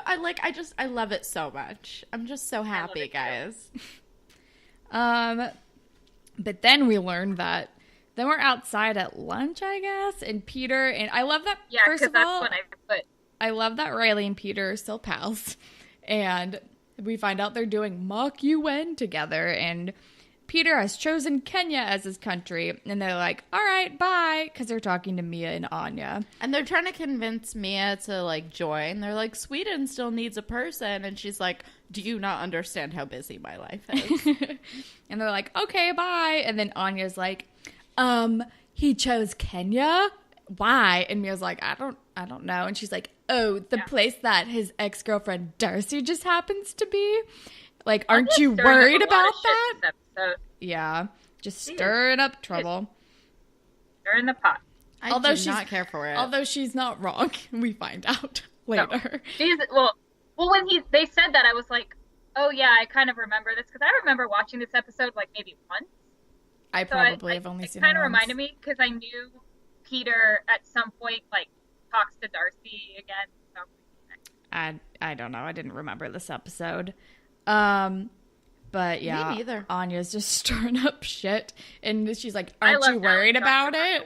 I love it so much. I'm just so happy, guys. But then we learned that then we're outside at lunch, I guess, and Peter and I love that. Yeah, first of that's all, when I put. I love that Riley and Peter are still pals, and we find out they're doing mock UN together, and Peter has chosen Kenya as his country, and they're like, all right, bye, because they're talking to Mia and Anya. And they're trying to convince Mia to, like, join. They're like, Sweden still needs a person. And she's like, do you not understand how busy my life is? And they're like, okay, bye. And then Anya's like, he chose Kenya? Why? And Mia's like, I don't know. And she's like, oh, the place that his ex-girlfriend Darcy just happens to be? Like, aren't you worried about that? Yeah, just stirring up trouble. Stirring the pot. I do not care for it. Although she's not wrong, we find out later. No. Well, when they said that, I was like, oh yeah, I kind of remember this because I remember watching this episode like maybe once. I probably have only seen it once. It kind of reminded me because I knew Peter at some point like talks to Darcy again. So. I don't know. I didn't remember this episode. But yeah, me neither. Anya's just stirring up shit, and she's like, "Aren't you worried about it?"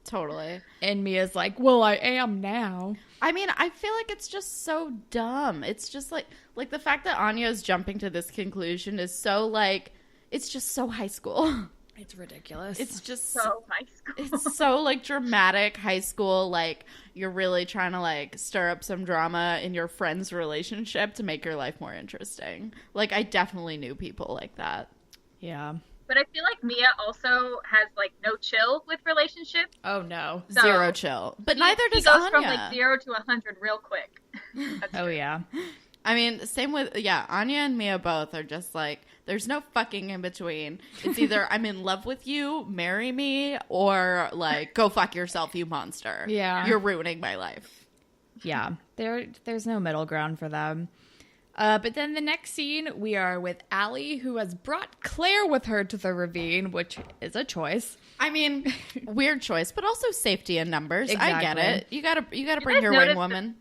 Totally. And Mia's like, "Well, I am now." I mean, I feel like it's just so dumb. It's just like the fact that Anya is jumping to this conclusion is so like, it's just so high school. It's ridiculous. It's just so high school. It's so like dramatic high school. Like you're really trying to like stir up some drama in your friend's relationship to make your life more interesting. Like I definitely knew people like that. Yeah. But I feel like Mia also has like no chill with relationships. Oh no, so zero chill. But neither does Anya. He goes from like 0 to 100 real quick. Oh true. Yeah. I mean, same with Anya and Mia both are just like there's no fucking in between. It's either I'm in love with you, marry me, or like go fuck yourself, you monster. Yeah, you're ruining my life. Yeah, there's no middle ground for them. But then the next scene, we are with Alli, who has brought Claire with her to the ravine, which is a choice. I mean, weird choice, but also safety in numbers. Exactly. I get it. You gotta bring your wing woman.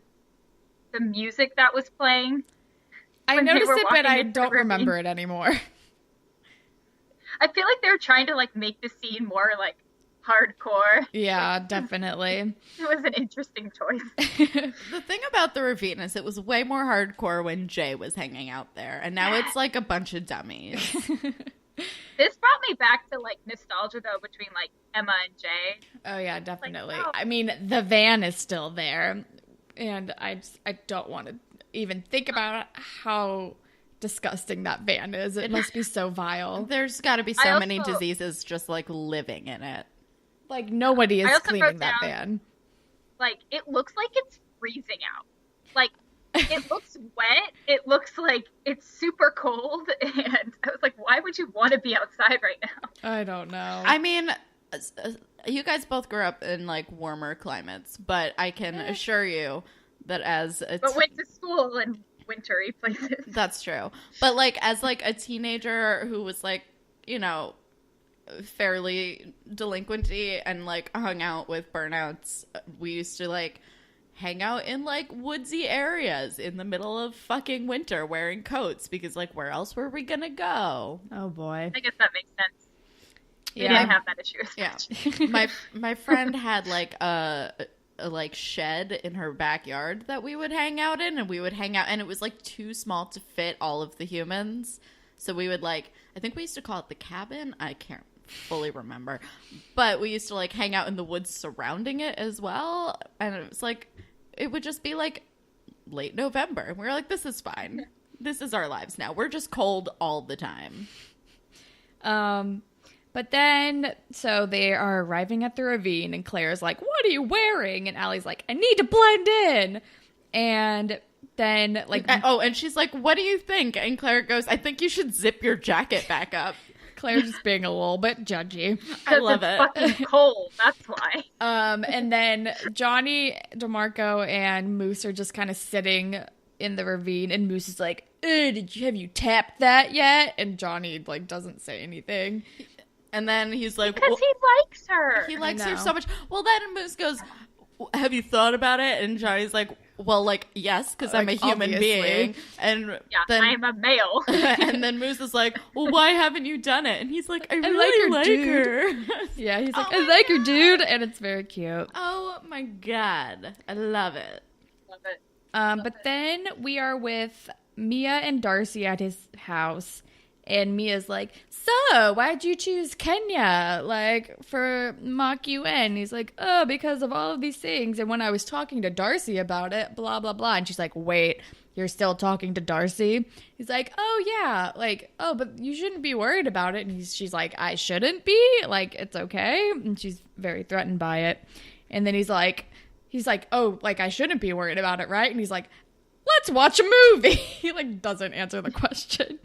The music that was playing. I noticed it, but I don't remember it ananymore. I feel like they're trying to like make the scene more like hardcore. Yeah, definitely. It was an interesting choice. The thing about the ravine is it was way more hardcore when Jay was hanging out there, and now it's like a bunch of dummies. This brought me back to like nostalgia though between like Emma and Jay. Oh yeah, definitely. Like, oh. I mean, the van is still there, and I don't want to even think about how disgusting that van is. It must be so vile. There's got to be so many diseases just like living in it. Like nobody is cleaning that van. Like it looks like it's freezing out. Like it looks wet. It looks like it's super cold. And I was like, why would you want to be outside right now? I don't know. I mean, you guys both grew up in like warmer climates, but I can assure you that but went to school in wintry places. That's true. But like as like a teenager who was like, you know, fairly delinquenty and like hung out with burnouts, we used to like hang out in like woodsy areas in the middle of fucking winter wearing coats because like where else were we gonna go? Oh boy. I guess that makes sense. Yeah. We didn't have that issue as much. My friend had like a like shed in her backyard that we would hang out in, and we would hang out, and it was like too small to fit all of the humans, so we would like, I think we used to call it the cabin, I can't fully remember, but we used to like hang out in the woods surrounding it as well, and it was like it would just be like late November, and we were like, this is fine, this is our lives now, we're just cold all the time. But then, so they are arriving at the ravine, and Claire's like, what are you wearing? And Allie's like, I need to blend in. And then, like... and she's like, what do you think? And Claire goes, I think you should zip your jacket back up. Claire's just being a little bit judgy. I love it. It's fucking cold, that's why. And then Johnny DiMarco and Moose are just kind of sitting in the ravine, and Moose is like, have you tapped that yet? And Johnny, like, doesn't say anything. And then he's like... Because he likes her. He likes her so much. Well, then Moose goes, have you thought about it? And Johnny's like, well, like, yes, because I'm a human being. And then I'm a male. and then Moose is like, well, why haven't you done it? And he's like, I really like her. Yeah, he's like, I like her, dude. And it's very cute. Oh my God. I love it. Love it. But then we are with Mia and Darcy at his house. And Mia's like, so why'd you choose Kenya, like, for Mock UN? He's like, oh, because of all of these things. And when I was talking to Darcy about it, blah, blah, blah. And she's like, wait, you're still talking to Darcy? He's like, oh, yeah. Like, oh, but you shouldn't be worried about it. And she's like, I shouldn't be? Like, it's okay? And she's very threatened by it. And then he's like, oh, like, I shouldn't be worried about it, right? And he's like, let's watch a movie. He, like, doesn't answer the question.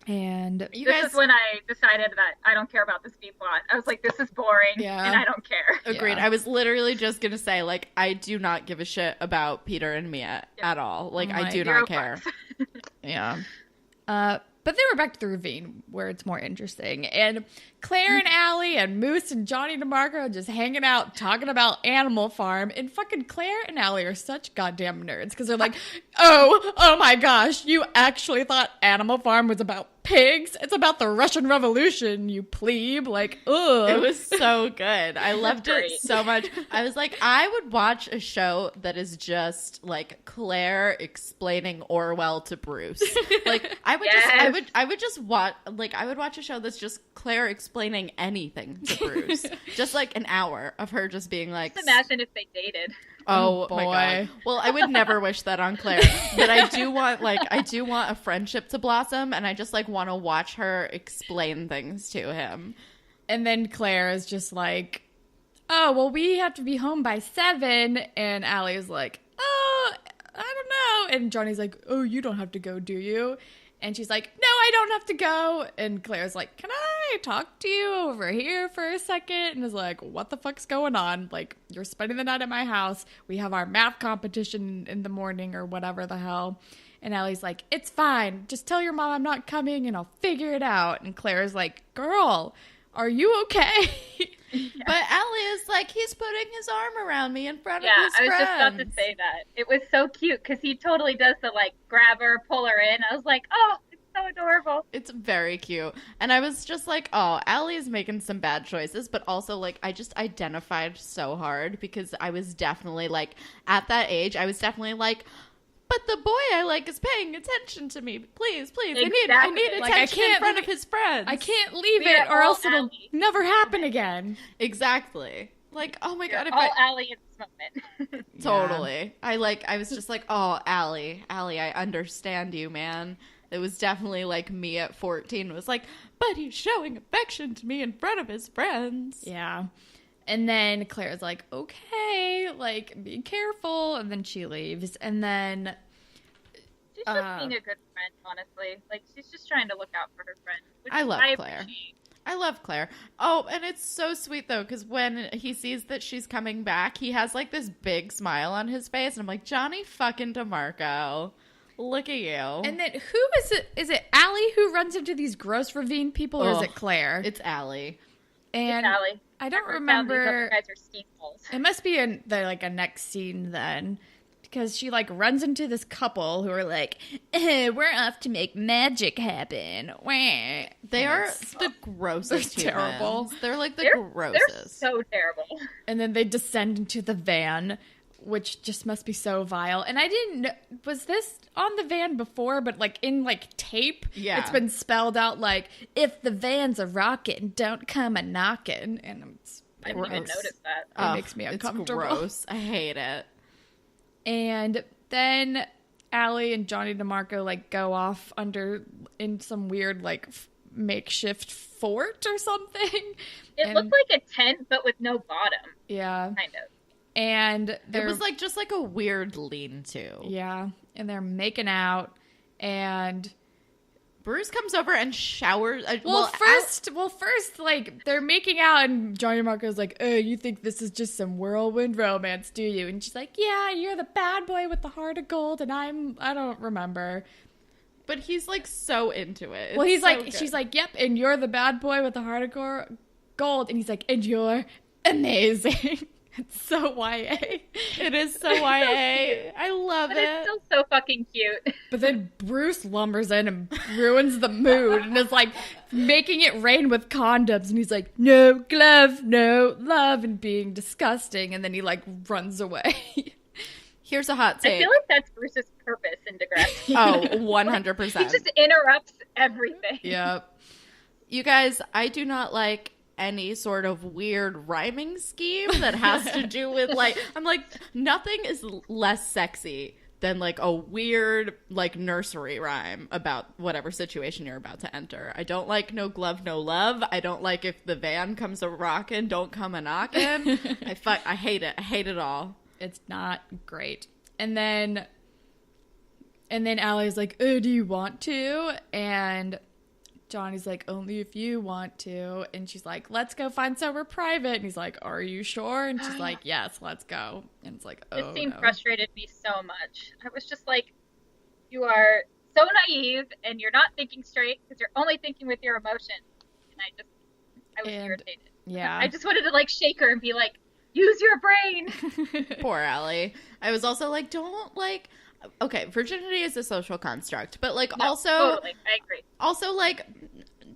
And this is when I decided that I don't care about this B plot. I was like, this is boring, and I don't care. Agreed. Yeah. I was literally just going to say, like, I do not give a shit about Peter and Mia at all. Like, I do not care. Yeah. But then we're back to the ravine, where it's more interesting. And Claire and Alli and Moose and Johnny DiMarco are just hanging out, talking about Animal Farm. And fucking Claire and Alli are such goddamn nerds. Because they're like, oh my gosh, you actually thought Animal Farm was about pigs? It's about the Russian Revolution, you plebe. Like, ugh. It was so good. I loved it so much. I was like, I would watch a show that is just, like, Claire explaining Orwell to Bruce. Like, I would just watch, like, I would watch a show that's just Claire explaining anything to Bruce. Just, like, an hour of her just being like... Just imagine if they dated. Oh my God. Well, I would never wish that on Claire, but I do want a friendship to blossom, and I just, like, want to watch her explain things to him. And then Claire is just like, oh, well, we have to be home by 7. And Alli is like, oh, I don't know. And Johnny's like, oh, you don't have to go, do you? And she's like, no, I don't have to go. And Claire's like, can I talk to you over here for a second? And is like, what the fuck's going on? Like, you're spending the night at my house. We have our math competition in the morning or whatever the hell. And Allie's like, it's fine. Just tell your mom I'm not coming and I'll figure it out. And Claire's like, girl, are you okay? Yeah. But Alli is like, he's putting his arm around me in front of his friends. Yeah, I was just about to say that. It was so cute because he totally does the, like, grab her, pull her in. I was like, oh, it's so adorable. It's very cute. And I was just like, oh, Alli is making some bad choices, but also, like, I just identified so hard because I was definitely, like, at that age, I was definitely like, but the boy I like is paying attention to me. Please, Exactly. I need attention in front of his friends. I can't leave it or else it'll never happen again. Exactly. Like, oh my God. All Alli in this moment. Totally. Yeah. I was just like, oh, Alli, I understand you, man. It was definitely like me at 14 was like, but he's showing affection to me in front of his friends. Yeah. And then Claire's like, okay, like, be careful. And then she leaves. And then... She's just being a good friend, honestly. Like, she's just trying to look out for her friend. I love Claire. I love Claire. Oh, and it's so sweet, though, because when he sees that she's coming back, he has, like, this big smile on his face. And I'm like, Johnny fucking DiMarco. Look at you. And then who is it? Is it Alli who runs into these gross ravine people, or is it Claire? It's Alli. And it's Alli. I don't remember. These guys are ski balls. It must be in like a next scene then, because she like runs into this couple who are like, "We're off to make magic happen." They are the grossest. They're terrible. They're like the grossest. They're so terrible. And then they descend into the van, which just must be so vile. And I didn't know, was this on the van before, but like in like tape? Yeah. It's been spelled out like, if the van's a rockin', don't come a knockin'. And it's I didn't even notice that. It makes me uncomfortable. It's gross. I hate it. And then Alli and Johnny DiMarco like go off in some weird like makeshift fort or something. It looked like a tent, but with no bottom. Yeah. Kind of. And it was like just like a weird lean-to. Yeah, and they're making out, and Bruce comes over and showers. First, like they're making out, and Johnny DiMarco's like, "Oh, you think this is just some whirlwind romance, do you?" And she's like, "Yeah, you're the bad boy with the heart of gold, and I don't remember." But he's like so into it. Well, he's so like, good. She's like, "Yep," and you're the bad boy with the heart of gold, and he's like, "And you're amazing." It's so YA. It is so YA. I love But it. it's still so fucking cute. But then Bruce lumbers in and ruins the mood and is like making it rain with condoms. And he's like, no glove, no love, and being disgusting. And then he like runs away. Here's a hot take. I feel like that's Bruce's purpose in Degrassi. Oh, 100%. He just interrupts everything. Yep. You guys, I do not like any sort of weird rhyming scheme that has to do with like, I'm like, nothing is less sexy than like a weird like nursery rhyme about whatever situation you're about to enter. I don't like no glove, no love. I don't like if the van comes a rockin', don't come a knockin'. I hate it. I hate it all. It's not great. And then Allie's like, oh, do you want to? And Johnny's like, only if you want to. And she's like, let's go find somewhere private. And he's like, are you sure? And she's like, yes, let's go. And it's like, oh, This scene no. frustrated me so much. I was just like, you are so naive and you're not thinking straight because you're only thinking with your emotions. And I was irritated. Yeah. I just wanted to like shake her and be like, use your brain. Poor Allie. I was also like, don't like, okay, virginity is a social construct, but like also, totally, I agree. Also like,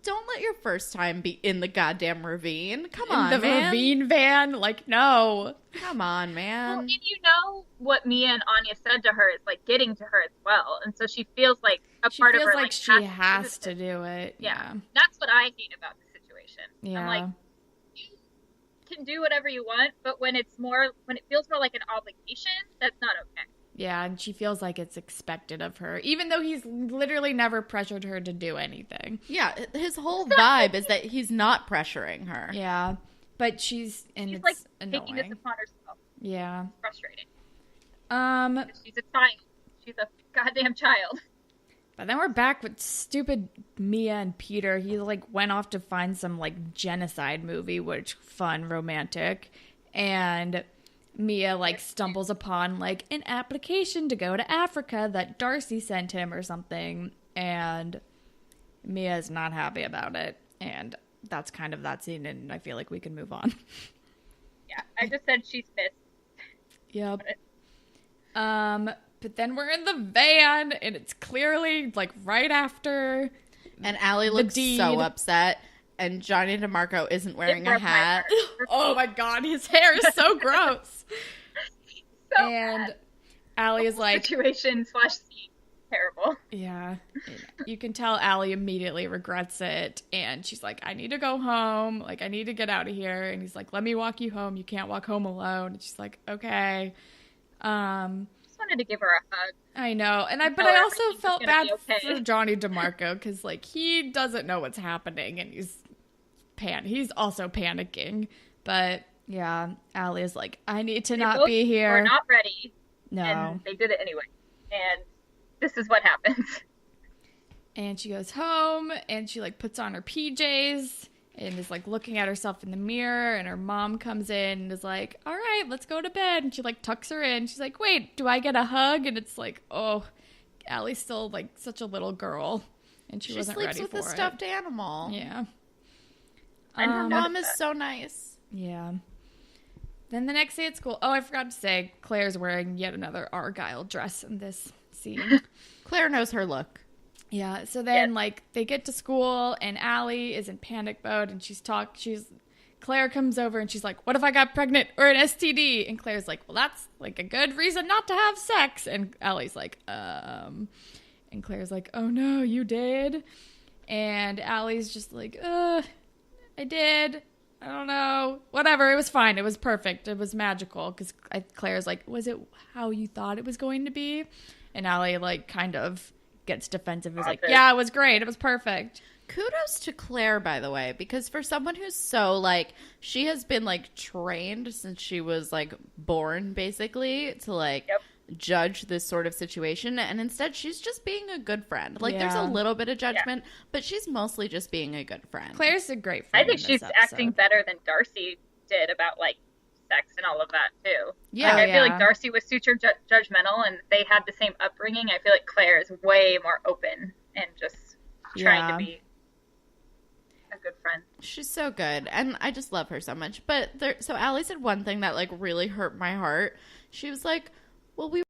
don't let your first time be in the goddamn ravine. Come In on, the man. ravine van? Like, no. Come on, Well, man. and you know what Mia and Anya said to her is like getting to her as well, and so she feels like a She part feels of her like she has to do it. Yeah, that's what I hate about the situation. Yeah. I'm like, you can do whatever you want, but when it feels more like an obligation, that's not okay. Yeah, and she feels like it's expected of her, even though he's literally never pressured her to do anything. Yeah, his whole vibe is that he's not pressuring her. Yeah, but she's She's it's like annoying. taking this upon herself. Yeah. It's frustrating. But She's a child. She's a goddamn child. then we're back with stupid Mia and Peter. He like went off to find some like genocide movie, which fun, romantic, and Mia like stumbles upon like an application to go to Africa that Darcy sent him or something, and Mia is not happy about it, and that's kind of that scene, and I feel like we can move on. Yeah, I just said she's pissed. Yep. But then we're in the van, and it's clearly like right after. And Allie looks deed. so upset, and Johnny DiMarco isn't wearing a hat. Oh my god, his hair is so gross. So And bad. Allie is like, Situation / scene. Terrible. yeah. You can tell Allie immediately regrets it, and she's like, I need to go home. Like, I need to get out of here. And he's like, let me walk you home. You can't walk home alone. And she's like, okay. Just wanted to give her a hug. I know, but Tell I her also everything's felt gonna bad be okay. for Johnny DiMarco because, like, he doesn't know what's happening, and he's also panicking. But yeah, Allie is like, I need to not be here. We're not ready. No, And they did it anyway. And this is what happens. and she goes home, and she like puts on her PJs and is like looking at herself in the mirror, and her mom comes in and is like, all right, let's go to bed. And she like tucks her in. She's like, wait, do I get a hug? And it's like, oh, Allie's still like such a little girl, and she wasn't sleeps ready with for a it. stuffed animal. Yeah. And her Mom is so nice. Yeah. Then the next day at school, oh, I forgot to say, Claire's wearing yet another Argyle dress in this scene. Claire knows her look. Yeah, so then, Yes. like, they get to school, and Allie is in panic mode, and Claire comes over, and she's like, what if I got pregnant or an STD? And Claire's like, well, that's, like, a good reason not to have sex. And Allie's like, And Claire's like, oh, no, you did? And Allie's just like, I did. I don't know. Whatever, it was fine. It was perfect. It was magical, because Claire's like, was it how you thought it was going to be? And Allie, like, kind of gets defensive. Is like, yeah, it was great. It was perfect. Kudos to Claire, by the way, because for someone who's so, like, she has been, like, trained since she was, like, born, basically, to, like, judge this sort of situation. And instead, she's just being a good friend. Like, there's a little bit of judgment, but she's mostly just being a good friend. Claire's a great friend. I think she's acting better than Darcy did about, like, sex and all of that, too. Yeah. Like, I feel like Darcy was super judgmental, and they had the same upbringing. I feel like Claire is way more open and just trying to be a good friend. She's so good, and I just love her so much. But so Allie said one thing that like really hurt my heart. She was like, "Well, we